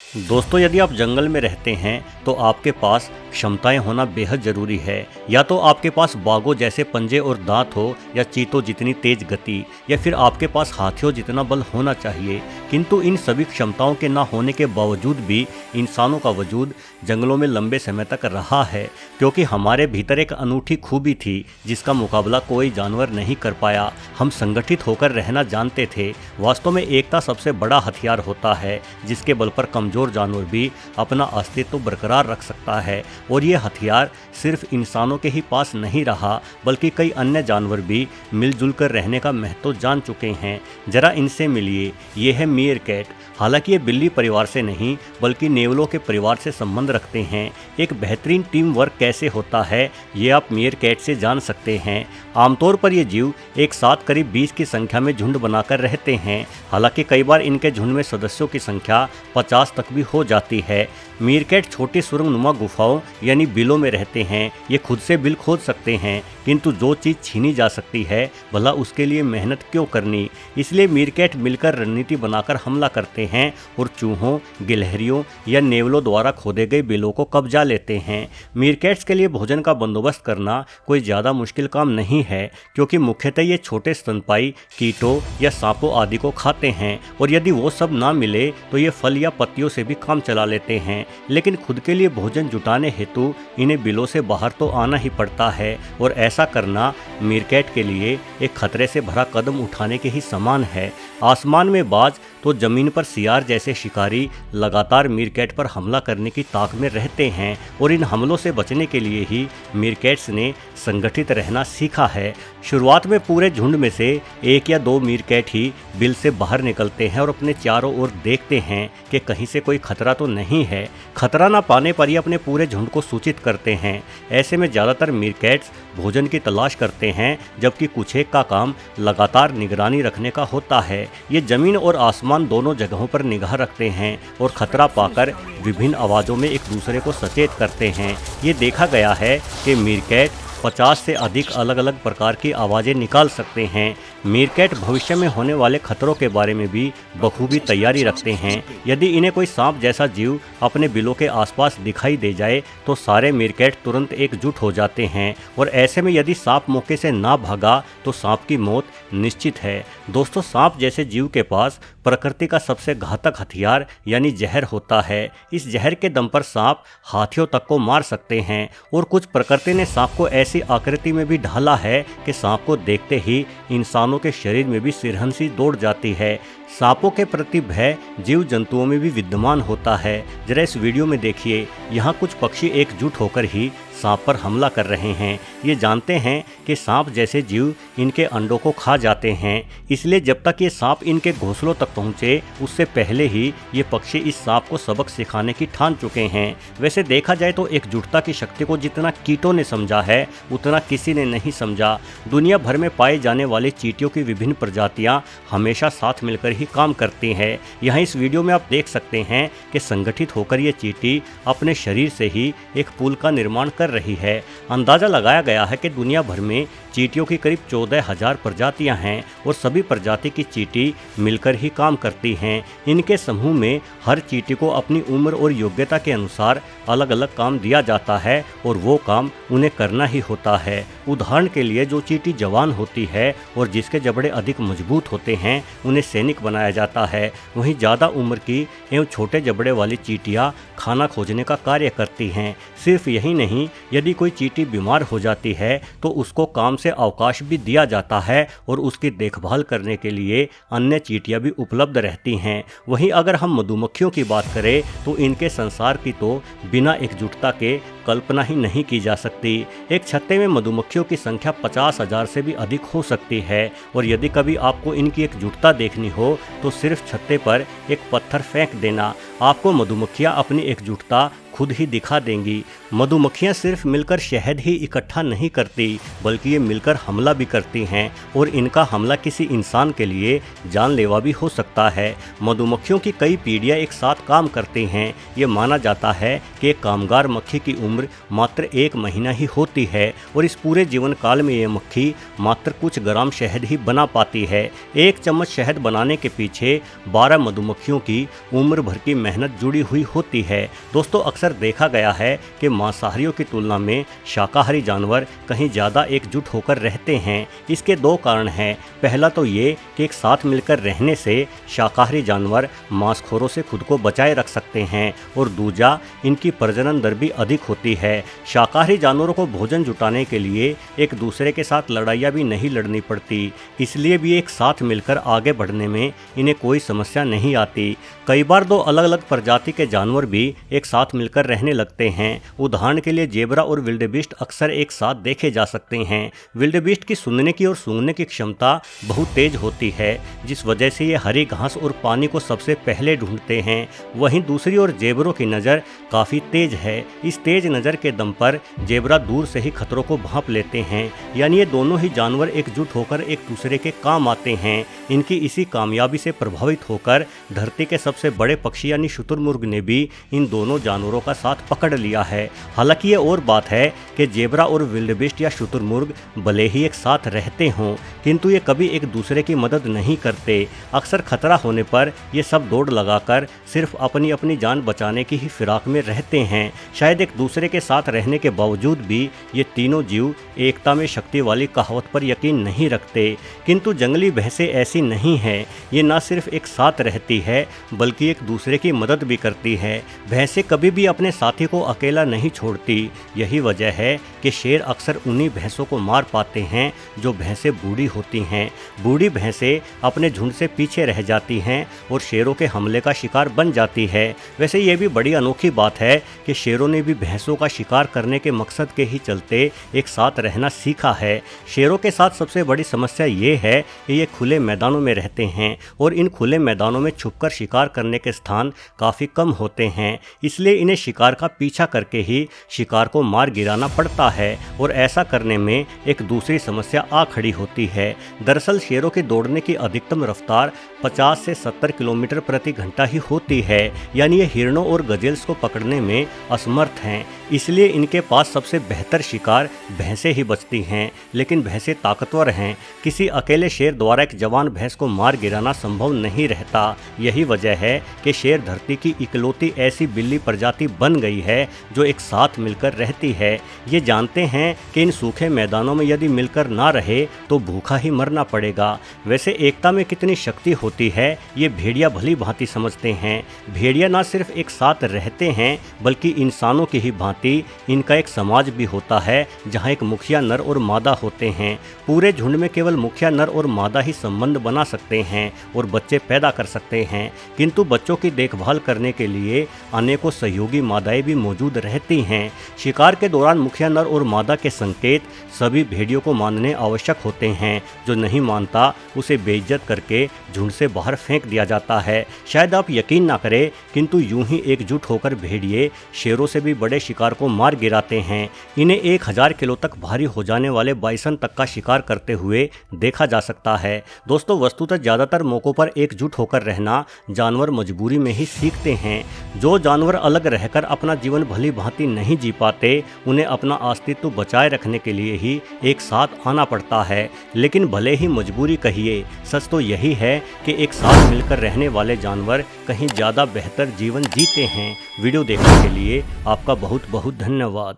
दोस्तों, यदि आप जंगल में रहते हैं तो आपके पास क्षमताएं होना बेहद ज़रूरी है। या तो आपके पास बाघों जैसे पंजे और दांत हो, या चीतों जितनी तेज गति, या फिर आपके पास हाथियों जितना बल होना चाहिए। किंतु इन सभी क्षमताओं के ना होने के बावजूद भी इंसानों का वजूद जंगलों में लंबे समय तक रहा है, क्योंकि हमारे भीतर एक अनूठी खूबी थी जिसका मुकाबला कोई जानवर नहीं कर पाया। हम संगठित होकर रहना जानते थे। वास्तव में एकता सबसे बड़ा हथियार होता है जिसके बल पर कमजोर जानवर भी अपना अस्तित्व बरकरार रख सकता है। और ये हथियार सिर्फ इंसानों के ही पास नहीं रहा, बल्कि कई अन्य जानवर भी मिलजुल कर रहने का महत्व जान चुके हैं। जरा इनसे मिलिए। ये है मीरकैट। हालांकि ये बिल्ली परिवार से नहीं बल्कि नेवलों के परिवार से संबंध रखते हैं। एक बेहतरीन टीम वर्क कैसे होता है ये आप मीरकैट से जान सकते हैं। आमतौर पर ये जीव एक साथ करीब 20 की संख्या में झुंड बनाकर रहते हैं। हालांकि कई बार इनके झुंड में सदस्यों की संख्या 50 तक भी हो जाती है। मीरकैट छोटी सुरंगनुमा गुफाओं यानी बिलों में रहते हैं। ये खुद से बिल खोद सकते हैं, किंतु जो चीज़ छीनी जा सकती है भला उसके लिए मेहनत क्यों करनी। इसलिए मीरकैट मिलकर रणनीति बनाकर हमला करते हैं और चूहों, गिलहरियों या नेवलों द्वारा खोदे गए बिलों को कब्जा लेते हैं। मीरकैट्स के लिए भोजन का बंदोबस्त करना कोई ज़्यादा मुश्किल काम नहीं है, क्योंकि मुख्यतः ये छोटे स्तनपायी कीटों या सांपों आदि को खाते हैं, और यदि वो सब ना मिले तो ये फल या पत्तियों से भी काम चला लेते हैं। लेकिन खुद के लिए भोजन जुटाने हेतु इन्हें बिलों से बाहर तो आना ही पड़ता है, और ऐसा करना मीरकैट के लिए एक खतरे से भरा कदम उठाने के ही समान है। आसमान में बाज तो जमीन पर सियार जैसे शिकारी लगातार मीरकैट पर हमला करने की ताक में रहते हैं, और इन हमलों से बचने के लिए ही मीरकैट्स ने संगठित रहना सीखा है। शुरुआत में पूरे झुंड में से 1 या 2 मीरकैट ही बिल से बाहर निकलते हैं और अपने चारों ओर देखते हैं कि कहीं से कोई खतरा तो नहीं है। खतरा ना पाने पर ही अपने पूरे झुंड को सूचित करते हैं। ऐसे में ज़्यादातर मीरकैट्स भोजन की तलाश करते हैं, जबकि कुछ एक का काम लगातार निगरानी रखने का होता है। ये जमीन और आसमान दोनों जगहों पर निगाह रखते हैं और खतरा पाकर विभिन्न आवाज़ों में एक दूसरे को सचेत करते हैं। ये देखा गया है कि मीरकैट 50 से अधिक अलग अलग प्रकार की आवाज़ें निकाल सकते हैं। मीरकैट भविष्य में होने वाले खतरों के बारे में भी बखूबी तैयारी रखते हैं। यदि इन्हें कोई सांप जैसा जीव अपने बिलों के आसपास दिखाई दे जाए तो सारे मीरकैट तुरंत एकजुट हो जाते हैं, और ऐसे में यदि सांप मौके से ना भागा तो सांप की मौत निश्चित है। दोस्तों, सांप जैसे जीव के पास प्रकृति का सबसे घातक हथियार यानी जहर होता है। इस जहर के दम पर सांप हाथियों तक को मार सकते हैं, और कुछ प्रकृति ने सांप को ऐसी आकृति में भी ढाला है कि सांप को देखते ही इंसानों के शरीर में भी सिरहन सी दौड़ जाती है। सांपों के प्रति भय जीव जंतुओं में भी विद्यमान होता है। जरा इस वीडियो में देखिए, यहाँ कुछ पक्षी एकजुट होकर ही सांप पर हमला कर रहे हैं। ये जानते हैं कि सांप जैसे जीव इनके अंडों को खा जाते हैं, इसलिए जब तक ये सांप इनके घोंसलों तक पहुँचे उससे पहले ही ये पक्षी इस सांप को सबक सिखाने की ठान चुके हैं। वैसे देखा जाए तो एकजुटता की शक्ति को जितना कीटों ने समझा है उतना किसी ने नहीं समझा। दुनिया भर में पाए जाने वाली चींटियों की विभिन्न प्रजातियाँ हमेशा साथ मिलकर ही काम करती हैं। यहाँ इस वीडियो में आप देख सकते हैं कि संगठित होकर ये चींटी अपने शरीर से ही एक पुल का निर्माण कर रही है। अंदाज़ा लगाया गया है कि दुनिया भर में चींटियों की करीब 14,000 प्रजातियां हैं, और सभी प्रजाति की चींटी मिलकर ही काम करती हैं। इनके समूह में हर चींटी को अपनी उम्र और योग्यता के अनुसार अलग अलग काम दिया जाता है, और वो काम उन्हें करना ही होता है। उदाहरण के लिए जो चींटी जवान होती है और जिसके जबड़े अधिक मजबूत होते हैं उन्हें सैनिक बनाया जाता है। वहीं ज़्यादा उम्र की एवं छोटे जबड़े वाली चींटियाँ खाना खोजने का कार्य करती हैं। सिर्फ यही नहीं, यदि कोई चींटी बीमार हो जाती है तो उसको काम से अवकाश भी दिया जाता है, और उसकी देखभाल करने के लिए अन्य चींटियाँ भी उपलब्ध रहती हैं। वहीं अगर हम मधुमक्खियों की बात करें तो इनके संसार की तो बिना एकजुटता के कल्पना ही नहीं की जा सकती। एक छत्ते में मधुमक्खियों की संख्या 50,000 से भी अधिक हो सकती है, और यदि कभी आपको इनकी एकजुटता देखनी हो तो सिर्फ छत्ते पर एक पत्थर फेंक देना, आपको मधुमक्खियाँ अपनी एकजुटता खुद ही दिखा देंगी। मधुमक्खियां सिर्फ मिलकर शहद ही इकट्ठा नहीं करती, बल्कि ये मिलकर हमला भी करती हैं और इनका हमला किसी इंसान के लिए जानलेवा भी हो सकता है। मधुमक्खियों की कई पीढ़ियां एक साथ काम करती हैं। ये माना जाता है कि एक कामगार मक्खी की उम्र मात्र 1 महीना ही होती है और इस पूरे जीवन काल में ये मक्खी मात्र कुछ ग्राम शहद ही बना पाती है। 1 चम्मच शहद बनाने के पीछे 12 मधुमक्खियों की उम्र भर की मेहनत जुड़ी हुई होती है। दोस्तों, अक्सर देखा गया है कि मांसाहारियों की तुलना में शाकाहारी जानवर कहीं ज़्यादा एकजुट होकर रहते हैं। इसके 2 कारण हैं। पहला तो ये कि एक साथ मिलकर रहने से शाकाहारी जानवर मांसखोरों से खुद को बचाए रख सकते हैं और दूजा, इनकी प्रजनन दर भी अधिक होती है। शाकाहारी जानवरों को भोजन जुटाने के लिए एक दूसरे के साथ लड़ाइयाँ भी नहीं लड़नी पड़ती, इसलिए भी एक साथ मिलकर आगे बढ़ने में इन्हें कोई समस्या नहीं आती। कई बार 2 अलग अलग प्रजाति के जानवर भी एक साथ मिलकर रहने लगते हैं। उदाहरण के लिए जेब्रा और विल्डेबीस्ट अक्सर एक साथ देखे जा सकते हैं। विल्डेबीस्ट की सूंघने की और सूंघने की क्षमता बहुत तेज होती है, जिस वजह से ये हरी घास और पानी को सबसे पहले ढूंढते हैं। वहीं दूसरी ओर जेबरों की नज़र काफ़ी तेज है। इस तेज नज़र के दम पर जेबरा दूर से ही खतरों को भांप लेते हैं, यानी ये दोनों ही जानवर एकजुट होकर एक दूसरे के काम आते हैं। इनकी इसी कामयाबी से प्रभावित होकर धरती के सबसे बड़े पक्षी यानी शुतुरमुर्ग ने भी इन दोनों जानवरों का साथ पकड़ लिया है। हालांकि ये और बात है कि जेबरा और विल्डेबीस्ट या शुतुरमुर्ग भले ही एक साथ रहते हों, किंतु ये कभी एक दूसरे की मदद नहीं करते। अक्सर खतरा होने पर ये सब दौड़ लगाकर सिर्फ अपनी अपनी जान बचाने की ही फिराक में रहते हैं। शायद एक दूसरे के साथ रहने के बावजूद भी ये तीनों जीव एकता में शक्ति वाली कहावत पर यकीन नहीं रखते। किंतु जंगली भैंसें ऐसी नहीं हैं। ये न सिर्फ एक साथ रहती है, बल्कि एक दूसरे की मदद भी करती है। भैंसें कभी भी अपने साथी को अकेला नहीं छोड़ती। यही वजह है कि शेर अक्सर उन्हीं भैंसों को मार पाते हैं जो भैंसें बूढ़ी होती हैं। बूढ़ी भैंसें अपने झुंड से पीछे रह जाती हैं और शेरों के हमले का शिकार बन जाती है। वैसे ये भी बड़ी अनोखी बात है कि शेरों ने भी भैंसों का शिकार करने के मकसद के ही चलते एक साथ रहना सीखा है। शेरों के साथ सबसे बड़ी समस्या ये है कि ये खुले मैदानों में रहते हैं और इन खुले मैदानों में छुपकर शिकार करने के स्थान काफ़ी कम होते हैं, इसलिए इन्हें शिकार का पीछा करके ही शिकार को मार गिराना पड़ता है और ऐसा करने में एक दूसरी समस्या आ खड़ी होती है। दरअसल शेरों की दौड़ने की अधिकतम रफ्तार 50 से 70 किलोमीटर प्रति घंटा ही होती है, यानी ये हिरणों और गजेल्स को पकड़ने में असमर्थ हैं। इसलिए इनके पास सबसे बेहतर शिकार भैंसें ही बचती हैं। लेकिन भैंसें ताकतवर हैं, किसी अकेले शेर द्वारा एक जवान भैंस को मार गिराना संभव नहीं रहता। यही वजह है कि शेर धरती की इकलौती ऐसी बिल्ली प्रजाति बन गई है जो एक साथ मिलकर रहती है। ये जानते हैं कि इन सूखे मैदानों में यदि मिलकर ना रहे तो भूखा ही मरना पड़ेगा। वैसे एकता में कितनी शक्ति होती है ये भेड़िया भली भांति समझते हैं। भेड़िया ना सिर्फ एक साथ रहते हैं, बल्कि इंसानों की ही भांति इनका एक समाज भी होता है, जहाँ एक मुखिया नर और मादा होते हैं। पूरे झुंड में केवल मुखिया नर और मादा ही संबंध बना सकते हैं और बच्चे पैदा कर सकते हैं, किंतु बच्चों की देखभाल करने के लिए अनेकों सहयोगी मादाएं भी मौजूद रहती हैं। शिकार के दौरान मुखिया नर और मादा के संकेत सभी भेड़ियों को मानने आवश्यक होते हैं। जो नहीं मानता उसे बेइज्जत करके झुंड से बाहर फेंक दिया जाता है। शायद आप यकीन ना करें, किंतु यूं ही एकजुट होकर भेड़िए शेरों से भी बड़े शिकार को मार गिराते हैं। इन्हें 1000 किलो तक भारी हो जाने वाले बाइसन तक का शिकार करते हुए देखा जा सकता है। दोस्तों, वस्तुतः ज़्यादातर मौक़ों पर एकजुट होकर रहना जानवर मजबूरी में ही सीखते हैं। जो जानवर अलग रहकर अपना जीवन भली भांति नहीं जी पाते, उन्हें अपना अस्तित्व बचाए रखने के लिए ही एक साथ आना पड़ता है। लेकिन भले ही मजबूरी कहिए, सच तो यही है कि एक साथ मिलकर रहने वाले जानवर कहीं ज़्यादा बेहतर जीवन जीते हैं। वीडियो देखने के लिए आपका बहुत बहुत धन्यवाद।